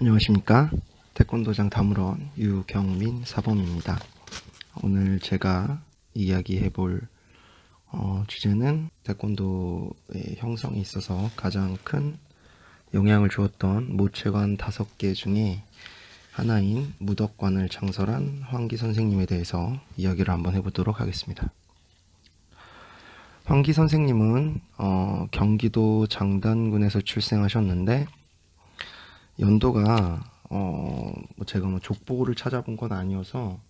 안녕하십니까. 태권도장 다물원 유경민 사범입니다. 오늘 제가 이야기해볼 주제는 태권도의 형성에 있어서 가장 큰 영향을 주었던 모체관 5개 중에 하나인 무덕관을 창설한 황기 선생님에 대해서 이야기를 한번 해보도록 하겠습니다. 황기 선생님은 경기도 장단군에서 출생하셨는데 연도가 제가 족보를 찾아본 건 아니어서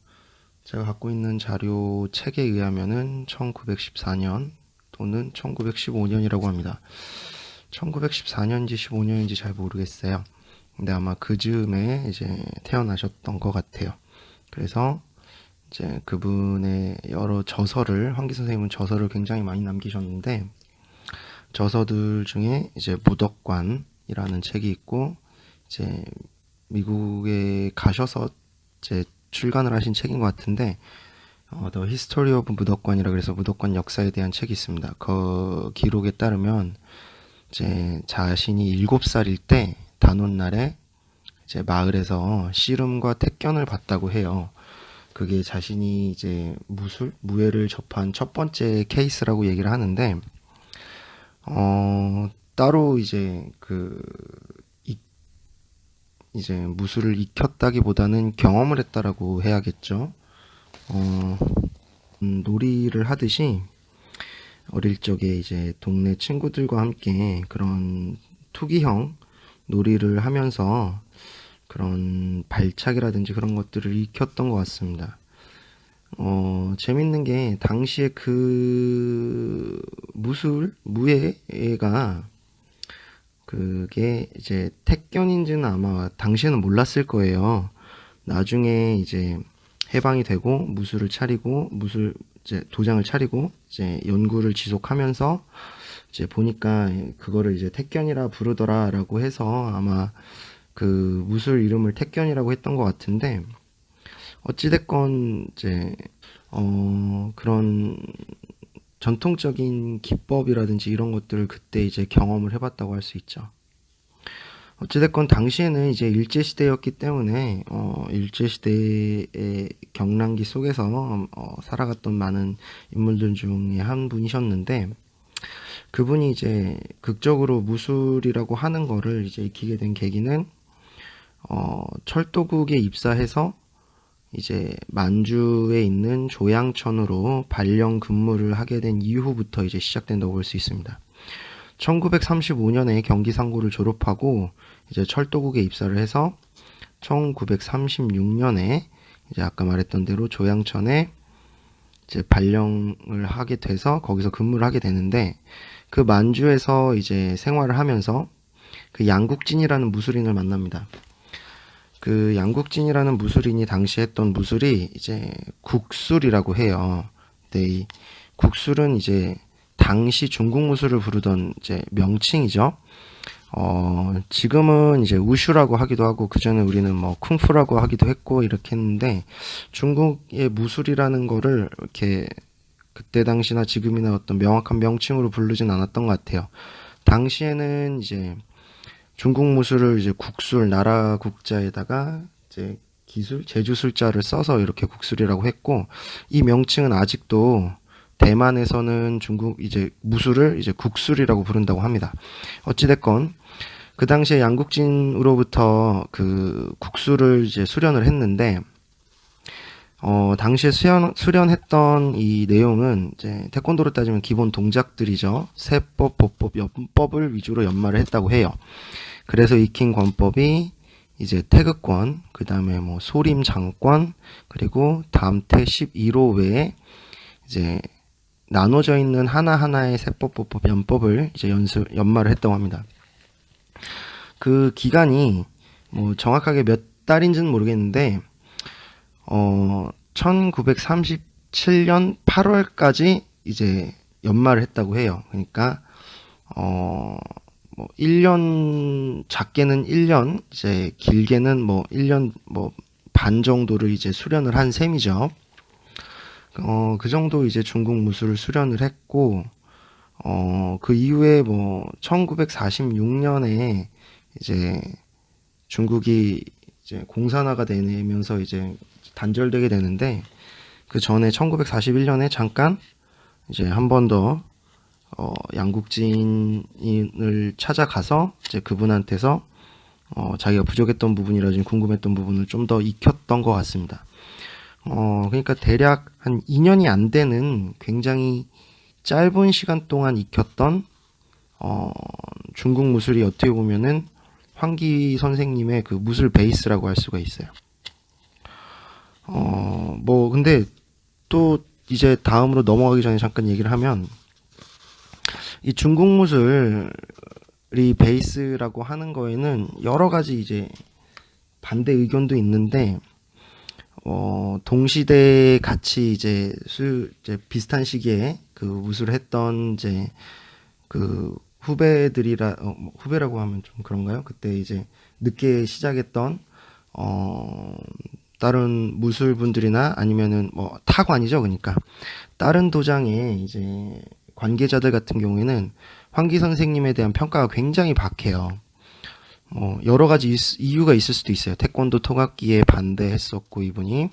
제가 갖고 있는 자료 책에 의하면은 1914년 또는 1915년이라고 합니다. 1914년인지 15년인지 잘 모르겠어요. 근데 아마 그 즈음에 이제 태어나셨던 것 같아요. 그래서 이제 그분의 여러 저서를, 황기 선생님은 저서를 굉장히 많이 남기셨는데, 저서들 중에 이제 무덕관이라는 책이 있고, 이제 미국에 가셔서 이제 출간을 하신 책인 것 같은데, The History of 무덕관이라 그래서 무덕관 역사에 대한 책이 있습니다. 그 기록에 따르면 이제 자신이 7살일 때 단오날에 이제 마을에서 씨름과 택견을 받다고 해요. 그게 자신이 이제 무예를 접한 첫 번째 케이스라고 얘기를 하는데, 따로 이제 이제 무술을 익혔다기보다는 경험을 했다라고 해야겠죠. 놀이를 하듯이 어릴 적에 이제 동네 친구들과 함께 그런 투기형 놀이를 하면서 그런 발차기라든지 그런 것들을 익혔던 것 같습니다. 재밌는 게 당시에 그 무예가 그게 이제 택견인지는 아마 당시에는 몰랐을 거예요. 나중에 이제 해방이 되고 무술을 차리고 이제 도장을 차리고 이제 연구를 지속하면서 이제 보니까 그거를 이제 택견이라 부르더라라고 해서 아마 그 무술 이름을 택견이라고 했던 것 같은데, 어찌됐건 이제 그런 전통적인 기법이라든지 이런 것들을 그때 이제 경험을 해봤다고 할 수 있죠. 어찌됐건 당시에는 이제 일제시대였기 때문에 일제시대의 경랑기 속에서 살아갔던 많은 인물들 중에 한 분이셨는데, 그분이 이제 극적으로 무술이라고 하는 거를 이제 익히게 된 계기는 철도국에 입사해서 이제 만주에 있는 조양천으로 발령 근무를 하게 된 이후부터 이제 시작된다고 볼 수 있습니다. 1935년에 경기상고를 졸업하고 이제 철도국에 입사를 해서 1936년에 이제 아까 말했던 대로 조양천에 이제 발령을 하게 돼서 거기서 근무를 하게 되는데, 그 만주에서 이제 생활을 하면서 그 양국진이라는 무술인을 만납니다. 그 양국진이라는 무술인이 당시 했던 무술이 이제 국술이라고 해요. 근데 이 국술은 이제 당시 중국 무술을 부르던 이제 명칭이죠. 지금은 이제 우슈라고 하기도 하고, 그전에 우리는 뭐 쿵푸라고 하기도 했고 이렇게 했는데, 중국의 무술이라는 거를 이렇게 그때 당시나 지금이나 어떤 명확한 명칭으로 부르진 않았던 것 같아요. 당시에는 이제 중국 무술을 이제 국술, 나라 국자에다가 이제 기술, 제주술자를 써서 이렇게 국술이라고 했고, 이 명칭은 아직도 대만에서는 중국 이제 무술을 이제 국술이라고 부른다고 합니다. 어찌됐건 그 당시에 양국진으로부터 그 국술을 이제 수련을 했는데, 당시에 수련했던 이 내용은 이제 태권도로 따지면 기본 동작들이죠. 세법, 보법, 연법을 위주로 연마를 했다고 해요. 그래서 익힌 권법이 이제 태극권, 그 다음에 뭐 소림 장권, 그리고 담태 12로 외에 이제 나눠져 있는 하나하나의 세법, 보법, 연법을 이제 연마를 했다고 합니다. 그 기간이 뭐 정확하게 몇 달인지는 모르겠는데, 1937년 8월까지 이제 연마를 했다고 해요. 그러니까, 뭐 1년, 작게는 1년, 이제 길게는 뭐 1년 뭐 반 정도를 이제 수련을 한 셈이죠. 그 정도 이제 중국 무술을 수련을 했고, 그 이후에 뭐 1946년에 이제 중국이 이제 공산화가 되면서 이제 단절되게 되는데, 그 전에 1941년에 잠깐 이제 한 번 더 양국지인을 찾아가서 이제 그분한테서 자기가 부족했던 부분이라든지 궁금했던 부분을 좀 더 익혔던 것 같습니다. 그러니까 대략 한 2년이 안 되는 굉장히 짧은 시간 동안 익혔던 중국 무술이 어떻게 보면은 황기 선생님의 그 무술 베이스라고 할 수가 있어요. 근데 또 이제 다음으로 넘어가기 전에 잠깐 얘기를 하면, 이 중국 무술이 베이스라고 하는 거에는 여러 가지 이제 반대 의견도 있는데, 동시대에 같이 이제 비슷한 시기에 그 무술을 했던 이제 그 후배라고 하면 좀 그런가요? 그때 이제 늦게 시작했던 다른 무술분들이나 아니면은 뭐 타관이죠. 그러니까 다른 도장의 이제 관계자들 같은 경우에는 황기 선생님에 대한 평가가 굉장히 박해요. 여러 가지 이유가 있을 수도 있어요. 태권도 통합기에 반대했었고, 이분이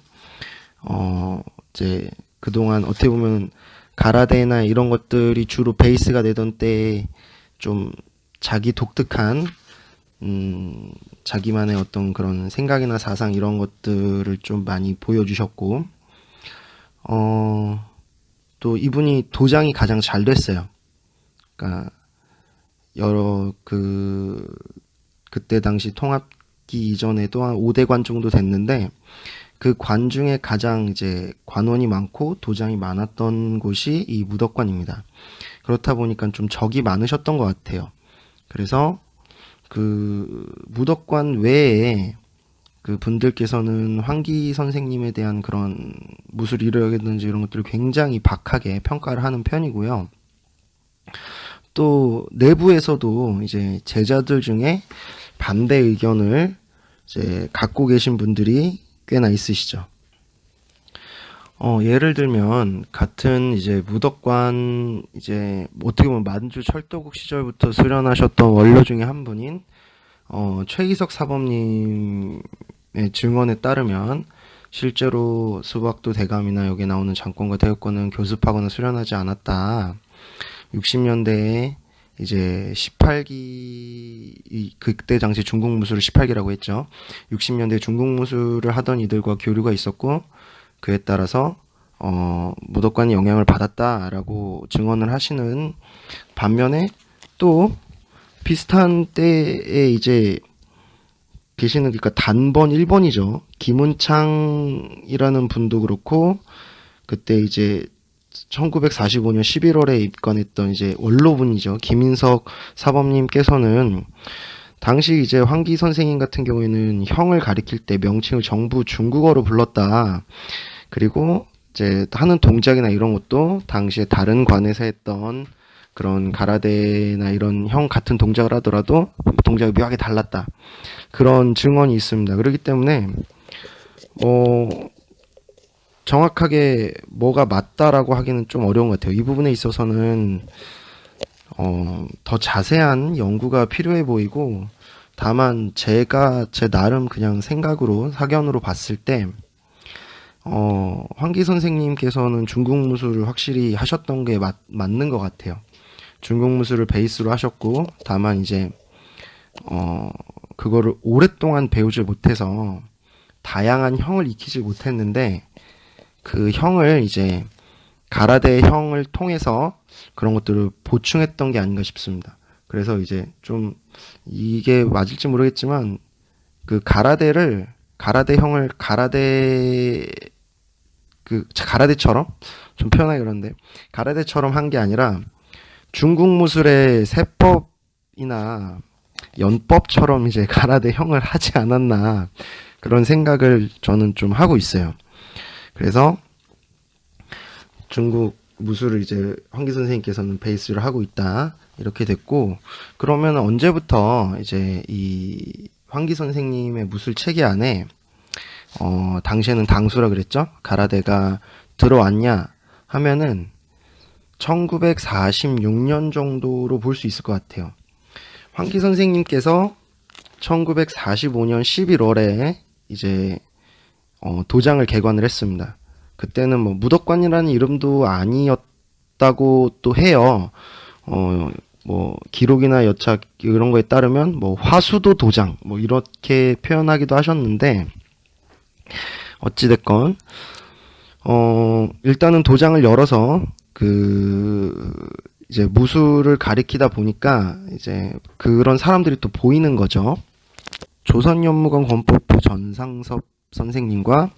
이제 그동안 어떻게 보면 가라데나 이런 것들이 주로 베이스가 되던 때에 좀 자기 독특한 자기만의 어떤 그런 생각이나 사상 이런 것들을 좀 많이 보여주셨고, 또 이분이 도장이 가장 잘 됐어요. 그러니까 여러 그때 당시 통합기 이전에도 한 5대 관 정도 됐는데, 그 관 중에 가장 이제 관원이 많고 도장이 많았던 곳이 이 무덕관입니다. 그렇다 보니까 좀 적이 많으셨던 것 같아요. 그래서 그 무덕관 외에 그 분들께서는 황기 선생님에 대한 그런 무술 이력이라든지 이런 것들을 굉장히 박하게 평가를 하는 편이고요. 또 내부에서도 이제 제자들 중에 반대 의견을 이제 갖고 계신 분들이 꽤나 있으시죠. 예를 들면 같은 이제 무덕관 이제 어떻게 보면 만주 철도국 시절부터 수련하셨던 원로 중에 한 분인 최희석 사범님의 증언에 따르면, 실제로 수박도 대감이나 여기 나오는 장권과 대역권은 교습하거나 수련하지 않았다. 60년대에 이제 18기, 그때 당시 중국 무술을 18기라고 했죠. 60년대 중국 무술을 하던 이들과 교류가 있었고, 그에 따라서 무덕관이 영향을 받았다라고 증언을 하시는 반면에, 또 비슷한 때에 이제 계시는, 그러니까 단번 1번이죠. 김은창이라는 분도 그렇고, 그때 이제 1945년 11월에 입관했던 이제 원로분이죠. 김인석 사범님께서는 당시 이제 황기 선생님 같은 경우에는 형을 가리킬 때 명칭을 전부 중국어로 불렀다. 그리고 이제 하는 동작이나 이런 것도 당시에 다른 관에서 했던 그런 가라데나 이런 형 같은 동작을 하더라도 동작이 묘하게 달랐다. 그런 증언이 있습니다. 그렇기 때문에 정확하게 뭐가 맞다라고 하기는 좀 어려운 것 같아요. 이 부분에 있어서는 더 자세한 연구가 필요해 보이고, 다만 제가 제 나름 그냥 생각으로 사견으로 봤을 때 황기 선생님께서는 중국 무술을 확실히 하셨던 게 맞는 것 같아요. 중국 무술을 베이스로 하셨고, 다만 이제 그거를 오랫동안 배우질 못해서 다양한 형을 익히지 못했는데, 그 형을 이제 가라데 형을 통해서 그런 것들을 보충했던 게 아닌가 싶습니다. 그래서 이제 좀 이게 맞을지 모르겠지만, 그 가라데 형을 가라데처럼, 좀 표현하기 그런데 가라데처럼 한 게 아니라 중국 무술의 세법이나 연법처럼 이제 가라데 형을 하지 않았나, 그런 생각을 저는 좀 하고 있어요. 그래서 중국 무술을 이제 황기 선생님께서는 베이스를 하고 있다, 이렇게 됐고, 그러면 언제부터 이제 이 황기 선생님의 무술 체계 안에 당시에는 당수라 그랬죠? 가라데가 들어왔냐 하면은 1946년 정도로 볼 수 있을 것 같아요. 황기 선생님께서 1945년 11월에 이제 도장을 개관을 했습니다. 그때는 뭐 무덕관이라는 이름도 아니었다고 또 해요. 뭐 기록이나 여차 이런 거에 따르면 뭐 화수도 도장 뭐 이렇게 표현하기도 하셨는데, 어찌됐건 일단은 도장을 열어서 이제 무술을 가리키다 보니까 이제 그런 사람들이 또 보이는 거죠. 조선연무관 권법부 전상섭 선생님과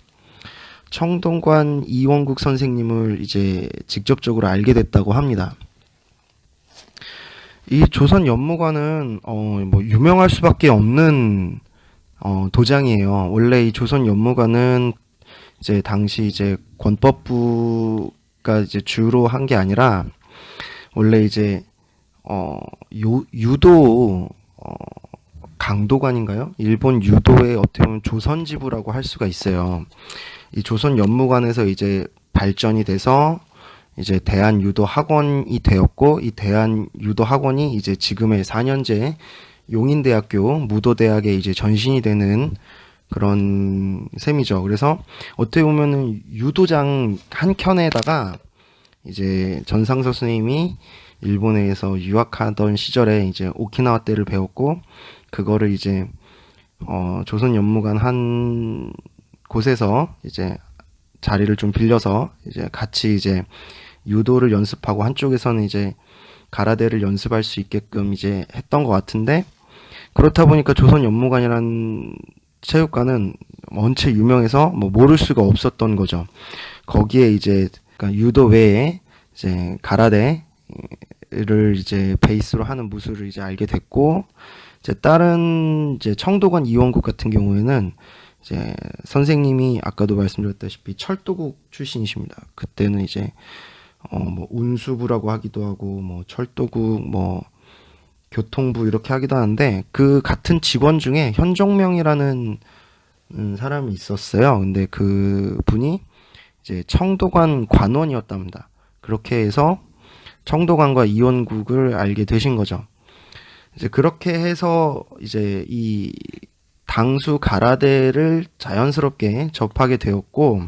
청동관 이원국 선생님을 이제 직접적으로 알게 됐다고 합니다. 이 조선연무관은 뭐 유명할 수밖에 없는 도장이에요. 원래 이 조선연무관은 이제 당시 이제 권법부가 이제 주로 한 게 아니라, 원래 이제 유도 강도관인가요? 일본 유도의 어떻게 보면 조선지부라고 할 수가 있어요. 이 조선연무관에서 이제 발전이 돼서 이제 대한유도학원이 되었고, 이 대한유도학원이 이제 지금의 4년제 용인대학교 무도대학에 이제 전신이 되는 그런 셈이죠. 그래서 어떻게 보면은 유도장 한 켠에다가 이제 전상섭 선생님이 일본에서 유학하던 시절에 이제 오키나와 때를 배웠고, 그거를 이제 조선연무관 한 곳에서 이제 자리를 좀 빌려서 이제 같이 이제 유도를 연습하고, 한쪽에서는 이제 가라데를 연습할 수 있게끔 이제 했던 것 같은데, 그렇다 보니까 조선연무관이라는 체육관은 원체 유명해서 뭐 모를 수가 없었던 거죠. 거기에 이제 그러니까 유도 외에 이제 가라데를 이제 베이스로 하는 무술을 이제 알게 됐고, 이제 다른 이제 청도관 이원국 같은 경우에는 이제 선생님이 아까도 말씀드렸다시피 철도국 출신이십니다. 그때는 이제 뭐 운수부라고 하기도 하고 뭐 철도국 뭐 교통부 이렇게 하기도 하는데, 그 같은 직원 중에 현종명이라는 사람이 있었어요. 근데 그 분이 이제 청도관 관원이었답니다. 그렇게 해서 청도관과 이원국을 알게 되신 거죠. 이제 그렇게 해서 이제 이 당수 가라데를 자연스럽게 접하게 되었고,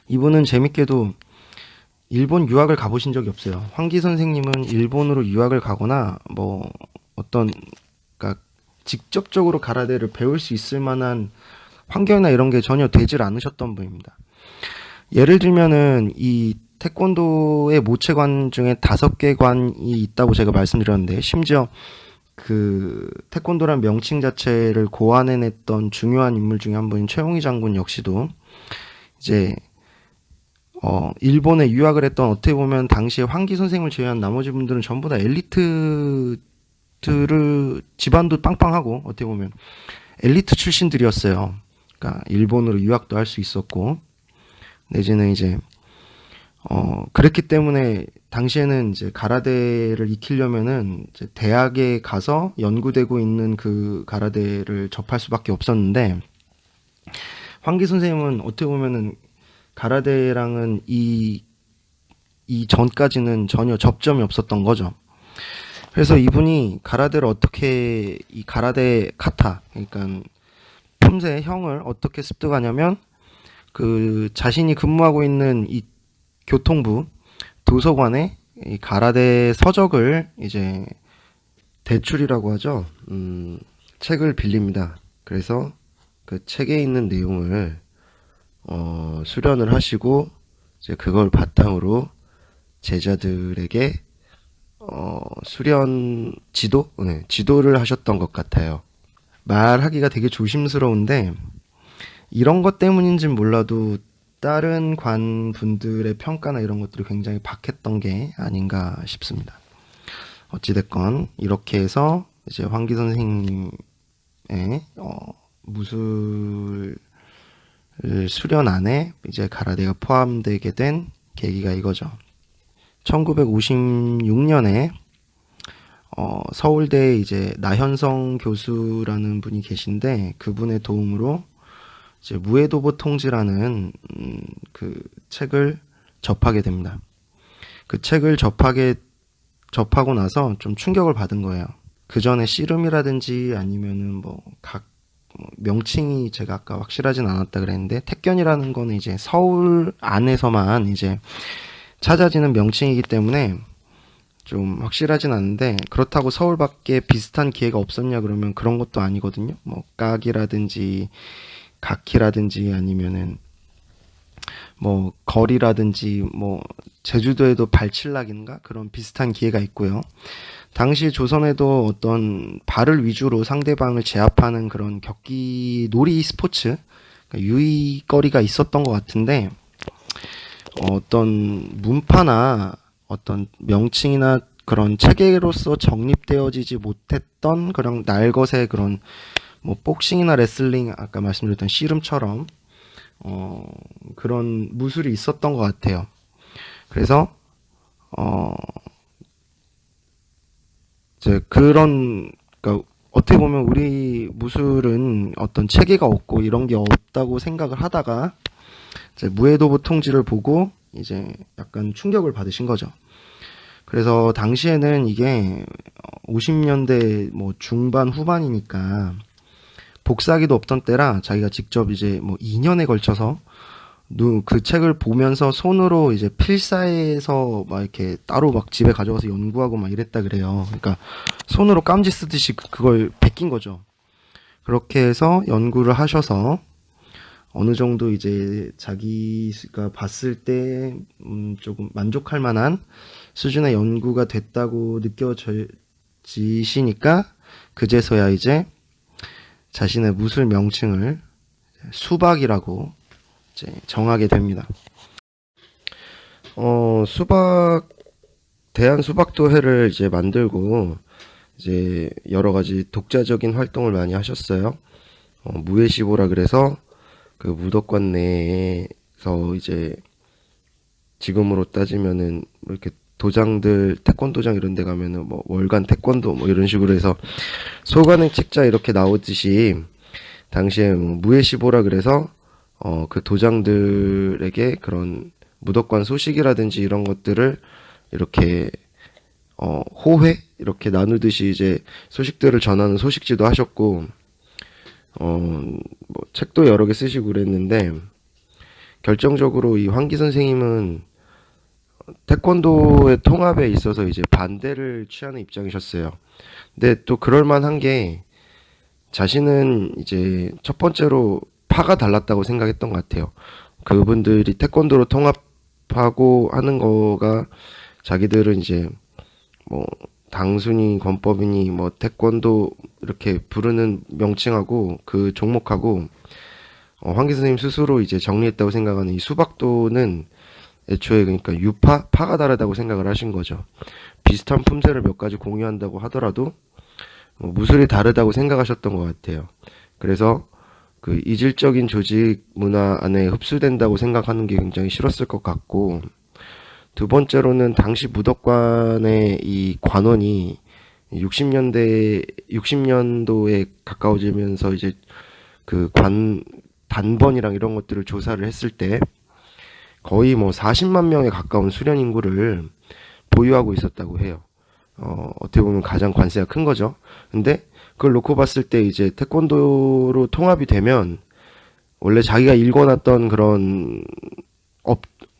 이분은 재밌게도 일본 유학을 가보신 적이 없어요. 황기 선생님은 일본으로 유학을 가거나 뭐 그러니까 직접적으로 가라데를 배울 수 있을 만한 환경이나 이런 게 전혀 되질 않으셨던 분입니다. 예를 들면은 이 태권도의 모체관 중에 5개 관이 있다고 제가 말씀드렸는데, 심지어 그 태권도란 명칭 자체를 고안해냈던 중요한 인물 중에 한 분인 최홍희 장군 역시도 이제 일본에 유학을 했던, 어떻게 보면 당시에 황기 선생님을 제외한 나머지 분들은 전부 다 엘리트들을, 집안도 빵빵하고 어떻게 보면 엘리트 출신들이었어요. 그러니까 일본으로 유학도 할 수 있었고, 내지는 이제 그랬기 때문에 당시에는 이제 가라데를 익히려면은 이제 대학에 가서 연구되고 있는 그 가라데를 접할 수밖에 없었는데, 황기 선생님은 어떻게 보면은 가라데랑은 이 전까지는 전혀 접점이 없었던 거죠. 그래서 이분이 가라데를 어떻게, 이 가라데 카타, 그러니까 품새 형을 어떻게 습득하냐면, 그 자신이 근무하고 있는 이 교통부 도서관에 이 가라데 서적을 이제 대출이라고 하죠. 책을 빌립니다. 그래서 그 책에 있는 내용을 수련을 하시고, 이제 그걸 바탕으로 제자들에게 수련 지도를 하셨던 것 같아요. 말하기가 되게 조심스러운데, 이런 것 때문인지는 몰라도 다른 관 분들의 평가나 이런 것들이 굉장히 박했던 게 아닌가 싶습니다. 어찌됐건 이렇게 해서 이제 황기 선생님의 무술 수련 안에 이제 가라데가 포함되게 된 계기가 이거죠. 1956년에 서울대 이제 나현성 교수라는 분이 계신데, 그분의 도움으로 이제 무에도보 통지라는 그 책을 접하게 됩니다. 그 책을 접하고 나서 좀 충격을 받은 거예요. 그 전에 씨름이라든지 아니면은 뭐 각 명칭이 제가 아까 확실하진 않았다 그랬는데, 택견이라는 거는 이제 서울 안에서만 이제 찾아지는 명칭이기 때문에 좀 확실하진 않은데, 그렇다고 서울 밖에 비슷한 기회가 없었냐 그러면 그런 것도 아니거든요. 뭐 깍이라든지 각키라든지 아니면은 뭐 거리라든지 뭐 제주도에도 발칠락인가 그런 비슷한 기회가 있고요. 당시 조선에도 어떤 발을 위주로 상대방을 제압하는 그런 격기 놀이 스포츠, 그러니까 유의거리가 있었던 것 같은데, 어떤 문파나 어떤 명칭이나 그런 체계로서 정립되어지지 못했던 그런 날것의 그런 뭐 복싱이나 레슬링, 아까 말씀드렸던 씨름처럼 그런 무술이 있었던 것 같아요. 그래서 이제 그러니까 어떻게 보면 우리 무술은 어떤 체계가 없고 이런 게 없다고 생각을 하다가 이제 무에도부 통지를 보고 이제 약간 충격을 받으신 거죠. 그래서 당시에는 이게 50년대 뭐 중반 후반이니까 복사기도 없던 때라 자기가 직접 이제 뭐 2년에 걸쳐서 그 책을 보면서 손으로 이제 필사해서 막 이렇게 따로 막 집에 가져가서 연구하고 막 이랬다 그래요. 그러니까 손으로 깜지 쓰듯이 그걸 베낀 거죠. 그렇게 해서 연구를 하셔서 어느 정도 이제 자기가 봤을 때 조금 만족할 만한 수준의 연구가 됐다고 느껴지시니까 그제서야 이제 자신의 무술 명칭을 수박이라고 이제 정하게 됩니다. 대한수박도회를 이제 만들고 이제 여러 가지 독자적인 활동을 많이 하셨어요. 무예시보라 그래서 그 무덕관 내에서 이제 지금으로 따지면은 뭐 이렇게 도장들, 태권도장 이런 데 가면은 뭐 월간 태권도 뭐 이런 식으로 해서 소관행 책자 이렇게 나오듯이 당시에 뭐 무예시보라 그래서 그 도장들에게 그런 무덕관 소식이라든지 이런 것들을 이렇게 호회 이렇게 나누듯이 이제 소식들을 전하는 소식지도 하셨고, 뭐 책도 여러 개 쓰시고 그랬는데, 결정적으로 이 황기 선생님은 태권도의 통합에 있어서 이제 반대를 취하는 입장이셨어요. 근데 또 그럴만한 게, 자신은 이제 첫 번째로 파가 달랐다고 생각했던 것 같아요. 그분들이 태권도로 통합하고 하는 거가 자기들은 이제 뭐 당순이 권법이니 뭐 태권도 이렇게 부르는 명칭하고 그 종목하고 황기 선생님 스스로 이제 정리했다고 생각하는 이 수박도는 애초에 그러니까 파가 다르다고 생각을 하신 거죠. 비슷한 품새를 몇 가지 공유한다고 하더라도 무술이 다르다고 생각하셨던 것 같아요. 그래서 그 이질적인 조직 문화 안에 흡수된다고 생각하는 게 굉장히 싫었을 것 같고, 두 번째로는 당시 무덕관의 이 관원이 60년도에 가까워지면서 이제 그 단번이랑 이런 것들을 조사를 했을 때 거의 뭐 40만 명에 가까운 수련 인구를 보유하고 있었다고 해요. 어떻게 보면 가장 관세가 큰 거죠. 근데 그걸 놓고 봤을 때 이제 태권도로 통합이 되면 원래 자기가 읽어놨던 그런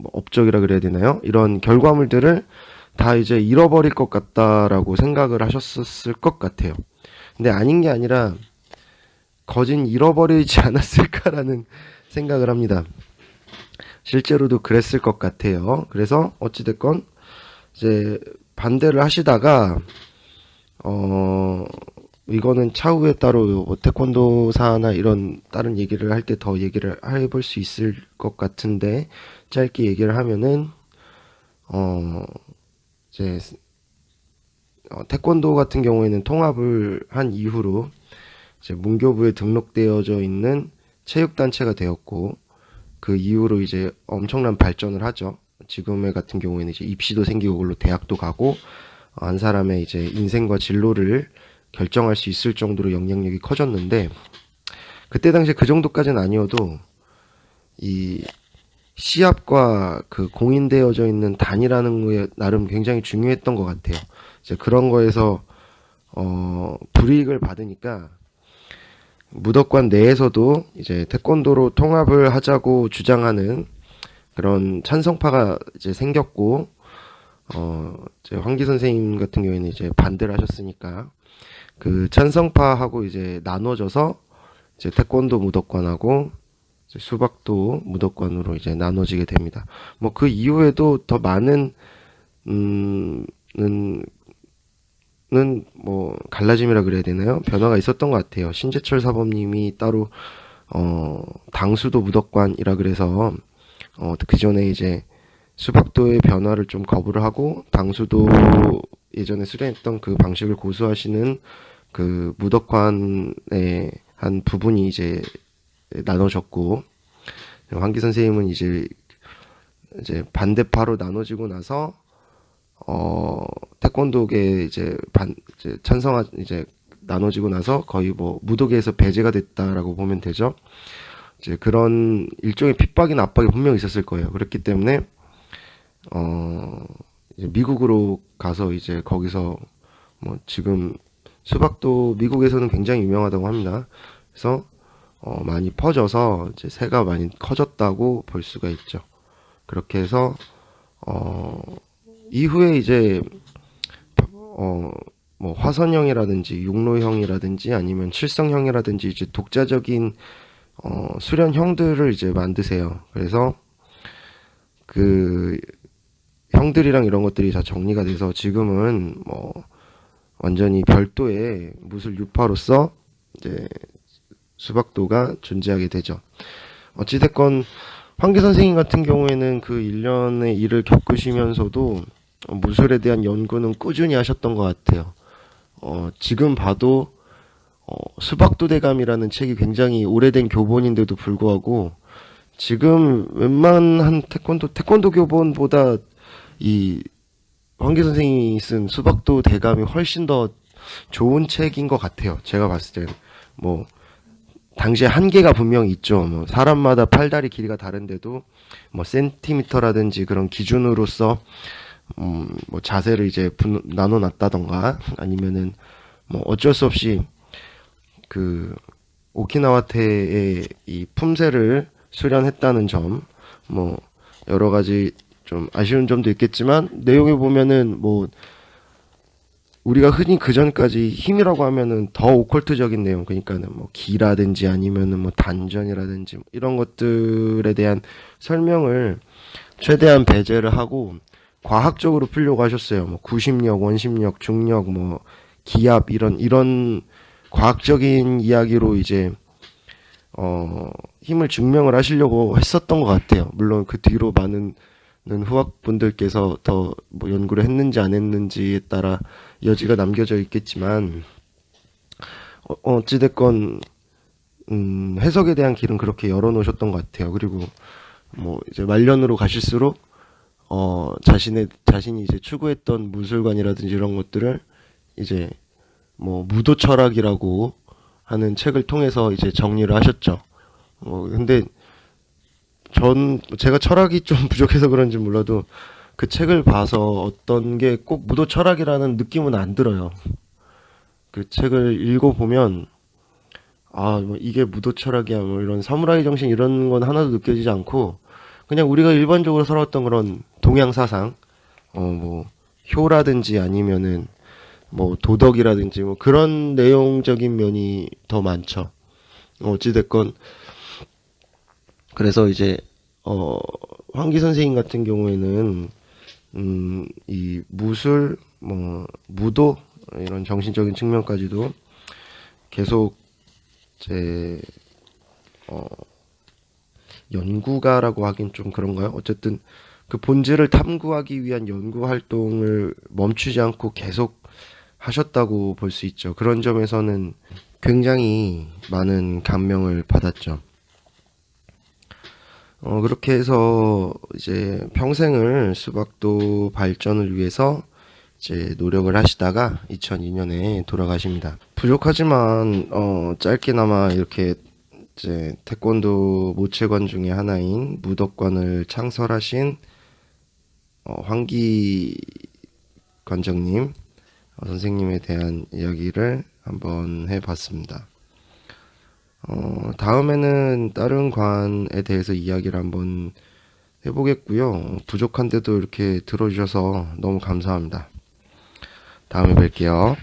업적이라 그래야 되나요? 이런 결과물들을 다 이제 잃어버릴 것 같다라고 생각을 하셨을 것 같아요. 근데 아닌 게 아니라 거진 잃어버리지 않았을까라는 생각을 합니다. 실제로도 그랬을 것 같아요. 그래서 어찌됐건 이제 반대를 하시다가 이거는 차후에 따로 뭐 태권도사나 이런 다른 얘기를 할 때 더 얘기를 해볼 수 있을 것 같은데, 짧게 얘기를 하면은 이제 태권도 같은 경우에는 통합을 한 이후로 이제 문교부에 등록되어져 있는 체육단체가 되었고, 그 이후로 이제 엄청난 발전을 하죠. 지금의 같은 경우에는 이제 입시도 생기고 그걸로 대학도 가고 한 사람의 이제 인생과 진로를 결정할 수 있을 정도로 영향력이 커졌는데, 그때 당시에 그 정도까지는 아니어도 이 시합과 그 공인되어져 있는 단이라는 거에 나름 굉장히 중요했던 것 같아요. 이제 그런 거에서 불이익을 받으니까 무덕관 내에서도 이제 태권도로 통합을 하자고 주장하는 그런 찬성파가 이제 생겼고, 이제 황기 선생님 같은 경우에는 이제 반대를 하셨으니까 그 찬성파하고 이제 나눠져서 이제 태권도 무덕관하고 이제 수박도 무덕관으로 이제 나눠지게 됩니다. 뭐 그 이후에도 더 많은 는 뭐 갈라짐이라 그래야 되나요? 변화가 있었던 것 같아요. 신재철 사범님이 따로 당수도 무덕관이라 그래서 그 전에 이제 수박도의 변화를 좀 거부를 하고 당수도 예전에 수련했던 그 방식을 고수하시는 그 무덕관의 한 부분이 이제 나눠졌고, 황기 선생님은 이제 반대파로 나눠지고 나서 태권도계 이제 찬성하 이제 나눠지고 나서 거의 뭐 무도계에서 배제가 됐다라고 보면 되죠. 이제 그런 일종의 핍박이나 압박이 분명히 있었을 거예요. 그렇기 때문에 이제 미국으로 가서 이제 거기서 뭐 지금 수박도 미국에서는 굉장히 유명하다고 합니다. 그래서 많이 퍼져서 이제 새가 많이 커졌다고 볼 수가 있죠. 그렇게 해서 이후에 이제 뭐 화선형이라든지 육로형이라든지 아니면 칠성형이라든지 이제 독자적인 수련형들을 이제 만드세요. 그래서 그 형들이랑 이런 것들이 다 정리가 돼서 지금은 뭐 완전히 별도의 무술 유파로서 이제 수박도가 존재하게 되죠. 어찌됐건 황기 선생님 같은 경우에는 그 일련의 일을 겪으시면서도 무술에 대한 연구는 꾸준히 하셨던 것 같아요. 지금 봐도 수박도대감이라는 책이 굉장히 오래된 교본인데도 불구하고 지금 웬만한 태권도 교본보다 이 황기 선생님이 쓴 수박도 대감이 훨씬 더 좋은 책인 것 같아요. 제가 봤을 때는 뭐 당시에 한계가 분명히 있죠. 뭐 사람마다 팔다리 길이가 다른데도 뭐 센티미터라든지 그런 기준으로서 뭐 자세를 이제 나눠놨다던가 아니면은 뭐 어쩔 수 없이 그 오키나와테의 이 품새를 수련했다는 점, 뭐 여러 가지 좀 아쉬운 점도 있겠지만 내용에 보면은 뭐 우리가 흔히 그 전까지 힘이라고 하면은 더 오컬트적인 내용, 그러니까는 뭐 기라든지 아니면은 뭐 단전이라든지 뭐 이런 것들에 대한 설명을 최대한 배제를 하고 과학적으로 풀려고 하셨어요. 뭐 구심력, 원심력, 중력, 뭐 기압 이런 과학적인 이야기로 이제 힘을 증명을 하시려고 했었던 것 같아요. 물론 그 뒤로 많은 후학분들께서 더 뭐 연구를 했는지 안 했는지에 따라 여지가 남겨져 있겠지만 어찌됐건 해석에 대한 길은 그렇게 열어놓으셨던 것 같아요. 그리고 뭐 이제 말년으로 가실수록 자신이 이제 추구했던 무술관이라든지 이런 것들을 이제 뭐 무도 철학이라고 하는 책을 통해서 이제 정리를 하셨죠. 근데 제가 철학이 좀 부족해서 그런지 몰라도 그 책을 봐서 어떤 게 꼭 무도 철학이라는 느낌은 안 들어요. 그 책을 읽어보면 뭐 이게 무도 철학이야 뭐 이런 사무라이 정신 이런 건 하나도 느껴지지 않고 그냥 우리가 일반적으로 살아왔던 그런 동양 사상, 뭐 효라든지 아니면은 뭐 도덕이라든지 뭐 그런 내용적인 면이 더 많죠. 어찌됐건 그래서 이제 황기 선생님 같은 경우에는 이 무술, 뭐 무도 이런 정신적인 측면까지도 계속 제 연구가라고 하긴 좀 그런가요? 어쨌든 그 본질을 탐구하기 위한 연구 활동을 멈추지 않고 계속 하셨다고 볼 수 있죠. 그런 점에서는 굉장히 많은 감명을 받았죠. 그렇게 해서 이제 평생을 수박도 발전을 위해서 이제 노력을 하시다가 2002년에 돌아가십니다. 부족하지만 짧게나마 이렇게 이제 태권도 모체관 중에 하나인 무덕관을 창설하신 황기 관장님 선생님에 대한 이야기를 한번 해봤습니다. 다음에는 다른 관에 대해서 이야기를 한번 해보겠고요. 부족한데도 이렇게 들어주셔서 너무 감사합니다. 다음에 뵐게요.